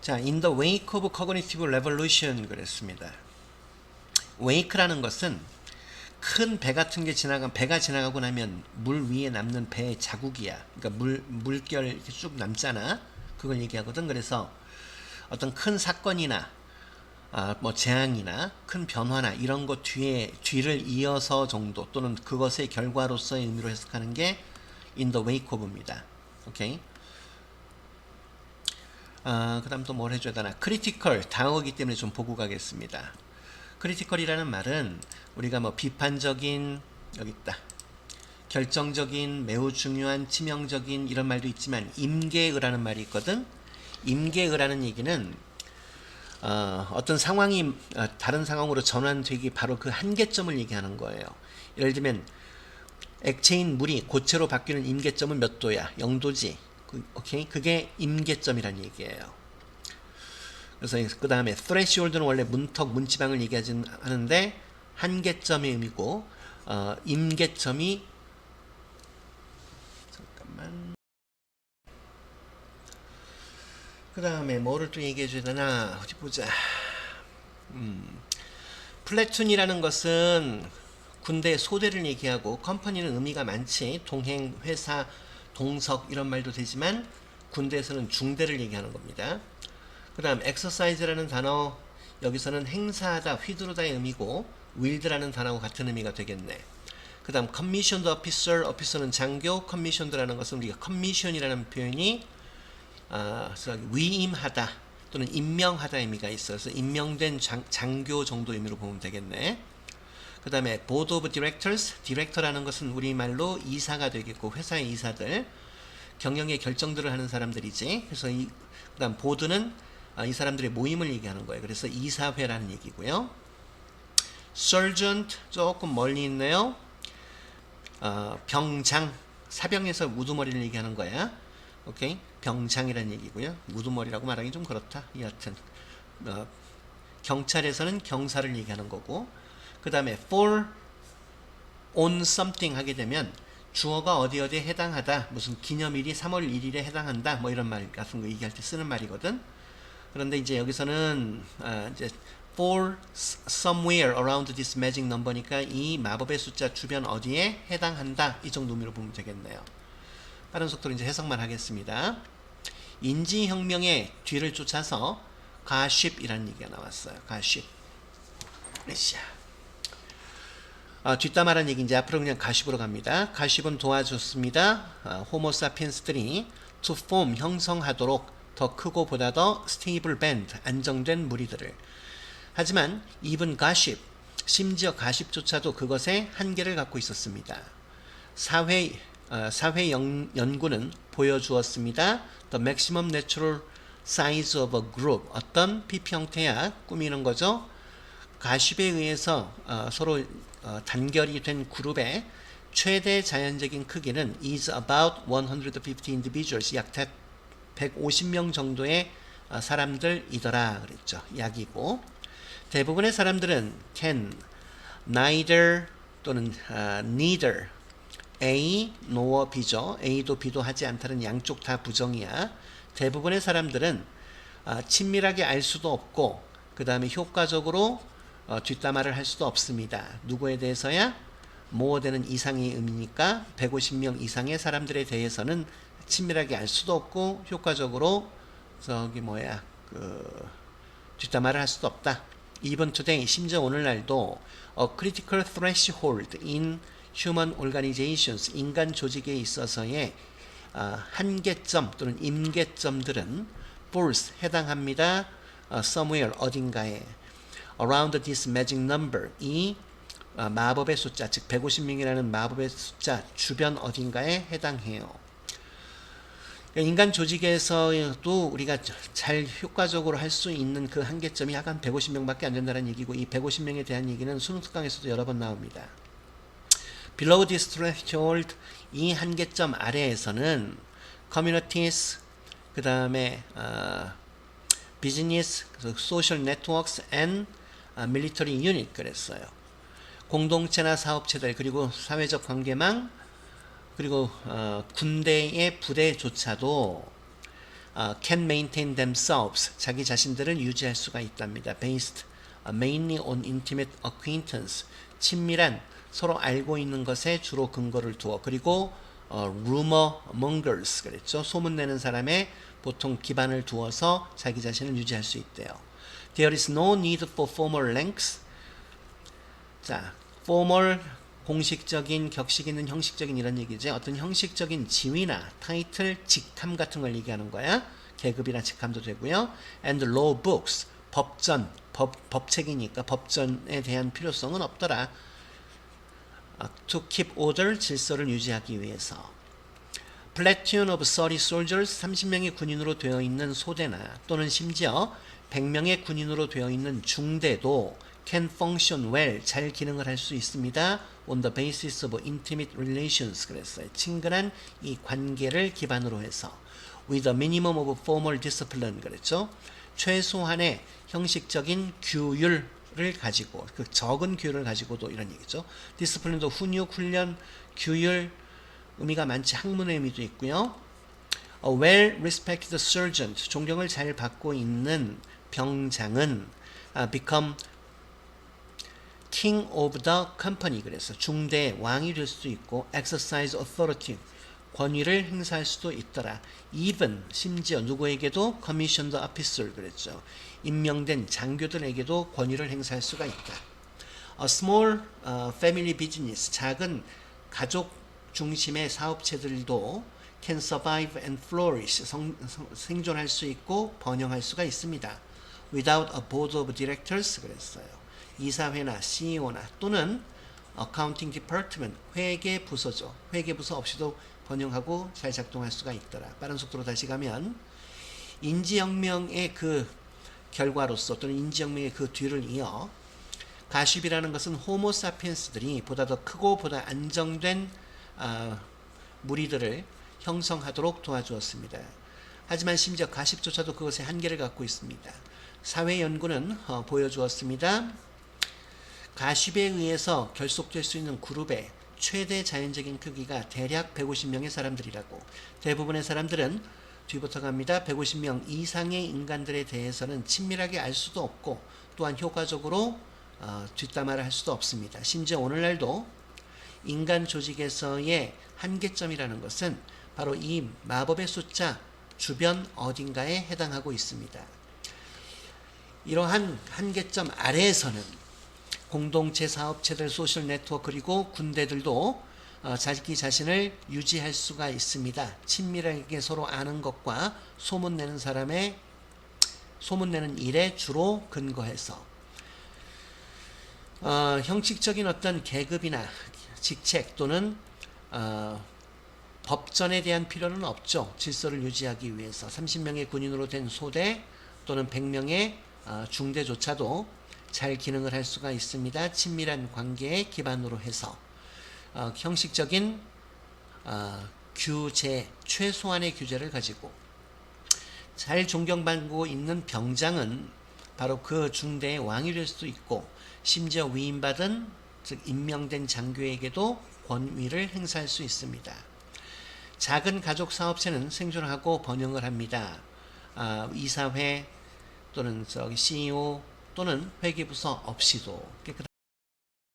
자, in the wake of cognitive revolution 그랬습니다. wake라는 것은 큰 배 같은 게 배가 지나가고 나면 물 위에 남는 배의 자국이야. 그러니까 물결 이렇게 쭉 남잖아. 그걸 얘기하거든. 그래서 어떤 큰 사건이나 뭐 재앙이나 큰 변화나 이런 것 뒤를 이어서 정도 또는 그것의 결과로서의 의미로 해석하는 게 in the wake of입니다. 오케이. 그 다음 또 뭘 해줘야 되나. critical, 다어기 때문에 좀 보고 가겠습니다. critical이라는 말은 우리가 뭐 비판적인, 여기 있다. 결정적인, 매우 중요한, 치명적인 이런 말도 있지만 임계의라는 말이 있거든. 임계의라는 얘기는 어떤 상황이 다른 상황으로 전환되기 바로 그 한계점을 얘기하는 거예요. 예를 들면 액체인 물이 고체로 바뀌는 임계점은 몇 도야? 0도지. 오케이? 그게 임계점이란 얘기예요. 그래서 그 다음에 threshold는 원래 문턱, 문지방을 얘기하진 하는데 한계점의 의미고 임계점이 잠깐만. 그 다음에 뭐를 또 얘기해 줘야 되나? 어디 보자. 플래툰이라는 것은 군대 소대를 얘기하고 컴퍼니는 의미가 많지. 동행, 회사, 동석 이런 말도 되지만 군대에서는 중대를 얘기하는 겁니다. 그 다음 exercise라는 단어 여기서는 행사하다, 휘두르다의 의미고 wield라는 단어와 같은 의미가 되겠네. 그 다음 commissioned officer, officer는 장교, commissioned라는 것은 우리가 commission이라는 표현이 위임하다 또는 임명하다 의미가 있어요. 그래서 임명된 장교 정도 의미로 보면 되겠네. 그 다음에 board of directors, 디렉터라는 것은 우리말로 이사가 되겠고 회사의 이사들, 경영의 결정들을 하는 사람들이지. 그래서 그 다음 보드는 이 사람들의 모임을 얘기하는 거예요. 그래서 이사회라는 얘기고요. sergeant 조금 멀리 있네요. 병장, 사병에서 우두머리를 얘기하는 거야. 오케이? 병장이라는 얘기고요. 우두머리라고 말하기 좀 그렇다. 여하튼 경찰에서는 경사를 얘기하는 거고. 그 다음에 fall on something 하게 되면 주어가 어디에 해당하다, 무슨 기념일이 3월 1일에 해당한다, 뭐 이런 말 같은 거 얘기할 때 쓰는 말이거든. 그런데 이제 여기서는 이제 for somewhere around this magic number니까 이 마법의 숫자 주변 어디에 해당한다, 이 정도 의미로 보면 되겠네요. 빠른 속도로 이제 해석만 하겠습니다. 인지혁명의 뒤를 쫓아서 가쉽이라는 얘기가 나왔어요. 가쉽. 뒷담화라는 얘기 이제 앞으로 그냥 가십으로 갑니다. 가십은 도와줬습니다. 호모사피엔스들이 to form 형성하도록 더 크고 보다 더 stable band 안정된 무리들을. 하지만 even 가십 심지어 가십조차도 그것에 한계를 갖고 있었습니다. 사회 연구는 보여주었습니다. The maximum natural size of a group 어떤 PP 형태야 꾸미는 거죠. 가십에 의해서 서로 단결이 된 그룹의 최대 자연적인 크기는 is about 150 individuals 약 150명 정도의 사람들이더라 그랬죠. 약이고 대부분의 사람들은 can neither 또는 neither A nor B죠. A도 B도 하지 않다는 양쪽 다 부정이야. 대부분의 사람들은 친밀하게 알 수도 없고 그 다음에 효과적으로 뒷담화를 할 수도 없습니다. 누구에 대해서야? 모어되는 이상의 의미니까 150명 이상의 사람들에 대해서는 친밀하게 알 수도 없고 효과적으로 뒷담화를 할 수도 없다. Even today, 심지어 오늘날도 a critical threshold in human organizations, 인간 조직에 있어서의 한계점 또는 임계점들은 falls, 해당합니다. somewhere, 어딘가에 around this magic number, 이 마법의 숫자, 즉 150명이라는 마법의 숫자 주변 어딘가에 해당해요. 인간 조직에서도 우리가 잘 효과적으로 할 수 있는 그 한계점이 약 한 150명밖에 안 된다는 얘기고 이 150명에 대한 얘기는 수능 특강에서도 여러 번 나옵니다. Below this threshold, 이 한계점 아래에서는 communities, 그 다음에 business, social networks and military unit 그랬어요. 공동체나 사업체들 그리고 사회적 관계망 그리고 군대의 부대조차도 can maintain themselves. 자기 자신들을 유지할 수가 있답니다. based mainly on intimate acquaintance. 친밀한 서로 알고 있는 것에 주로 근거를 두어. 그리고 rumor mongers 그랬죠. 소문내는 사람에 보통 기반을 두어서 자기 자신을 유지할 수 있대요. There is no need for formal ranks. 자, formal 공식적인, 격식 있는, 형식적인 이런 얘기지. 어떤 형식적인 지위나 타이틀, 직함 같은 걸 얘기하는 거야. 계급이나 직함도 되고요. And law books, 법전, 법책이니까 법전에 대한 필요성은 없더라. To keep order, 질서를 유지하기 위해서. Platoon of 30 soldiers, 30명의 군인으로 되어 있는 소대나 또는 심지어 100명의 군인으로 되어 있는 중대도 can function well, 잘 기능을 할 수 있습니다. on the basis of intimate relations, 그랬어요. 친근한 이 관계를 기반으로 해서. with a minimum of formal discipline, 그랬죠. 최소한의 형식적인 규율을 가지고, 그 적은 규율을 가지고도 이런 얘기죠. 디스플린도 훈육, 훈련, 규율, 의미가 많지. 학문의 의미도 있고요. A well respected sergeant, 존경을 잘 받고 있는 병장은 become king of the company, 그래서 중대의 왕이 될 수도 있고 exercise authority, 권위를 행사할 수도 있더라. even, 심지어 누구에게도 commissioned officer, 그랬죠. 임명된 장교들에게도 권위를 행사할 수가 있다. A small family business, 작은 가족 중심의 사업체들도 can survive and flourish, 생존할 수 있고 번영할 수가 있습니다. without a board of directors, 그랬어요. 이사회나 CEO나 또는 accounting department, 회계 부서죠. 회계 부서 없이도 번영하고 잘 작동할 수가 있더라. 빠른 속도로 다시 가면 인지혁명의 그 결과로서 또는 인지혁명의 그 뒤를 이어 가십이라는 것은 호모사피엔스들이 보다 더 크고 보다 안정된 무리들을 형성하도록 도와주었습니다. 하지만 심지어 가십조차도 그것의 한계를 갖고 있습니다. 사회연구는 보여주었습니다. 가십에 의해서 결속될 수 있는 그룹의 최대 자연적인 크기가 대략 150명의 사람들이라고. 대부분의 사람들은 뒤부터 갑니다. 150명 이상의 인간들에 대해서는 친밀하게 알 수도 없고 또한 효과적으로 뒷담화를 할 수도 없습니다. 심지어 오늘날도 인간 조직에서의 한계점이라는 것은 바로 이 마법의 숫자 주변 어딘가에 해당하고 있습니다. 이러한 한계점 아래에서는 공동체 사업체들, 소셜 네트워크 그리고 군대들도 자기 자신을 유지할 수가 있습니다. 친밀하게 서로 아는 것과 소문내는 소문내는 일에 주로 근거해서 형식적인 어떤 계급이나 직책 또는 법전에 대한 필요는 없죠. 질서를 유지하기 위해서 30명의 군인으로 된 소대 또는 100명의 중대조차도 잘 기능을 할 수가 있습니다. 친밀한 관계에 기반으로 해서 형식적인 규제, 최소한의 규제를 가지고 잘 존경받고 있는 병장은 바로 그 중대의 왕이 될 수도 있고 심지어 위임받은 즉 임명된 장교에게도 권위를 행사할 수 있습니다. 작은 가족 사업체는 생존하고 번영을 합니다. 이사회 또는 CEO 또는 회계부서 없이도 깨끗한